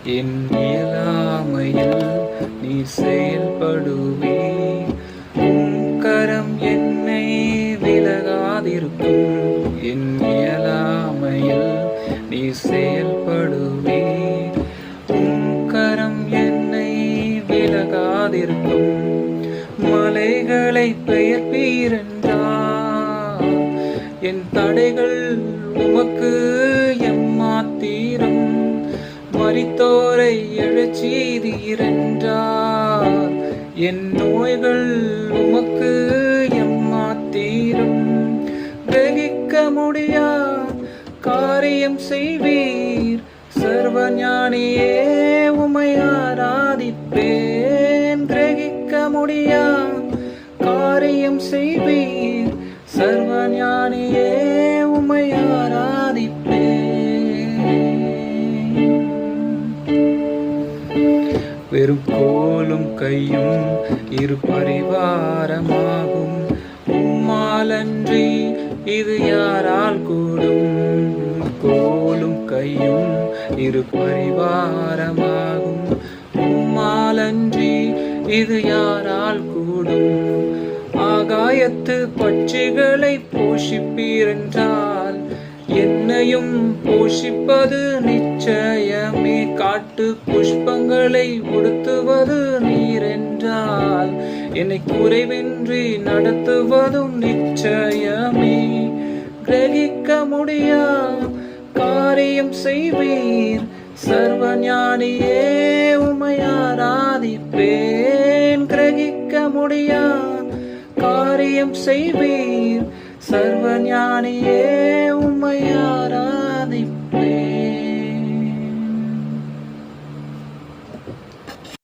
என் இயலாமையில் நீ செயல்படுவே, உம் கரம் என்னை விலகாதிருக்கும். என் இயலாமையில் நீ செயல்படுவே, உம் கரம் என்னை விலகாதிருக்கும். மலைகளை பெயர்ப்பீரென்றால் என் தடைகள் உமக்கு எம்மாத்திரம். மரித்தோரை எழுச்செய்தீரென்றால் என் நோய்கள் உமக்கு எம்மாத்திரம். கிரகிக்க முடியா காரியம் செய்வீர், சர்வஞானியே உம்மை ஆராதிப்பேன். கிரகிக்க முடியா காரியம் செய்வீர், சர்வஞானியே உம்மை ஆராதிப்பேன். வெறும் கோலும் கையும் இரு பரிவாரமாகும், உம்மாலன்றி இது யாரால் கூடும். கோலும் கையும் இரு பரிவாரமாகும், உம்மாலன்றி இது யாரால் கூடும். ஆகாயத்து பட்சிகளை போஷிப்பீரென்றால் என்னையும் போஷிப்பது நிச்சயமே. காட்டு புஷ்பங்களை உடுத்துவது நீரென்றால் என்னை குறைவின்றி நடத்துவதும் நிச்சயமே. கிரகிக்க முடியா காரியம் செய்வீர், சர்வஞானியே உம்மை ஆராதிப்பேன். கிரகிக்க முடியா காரியம் செய்வீர், சர்வஞானியே உம்மை ஆராதிப்பேன்.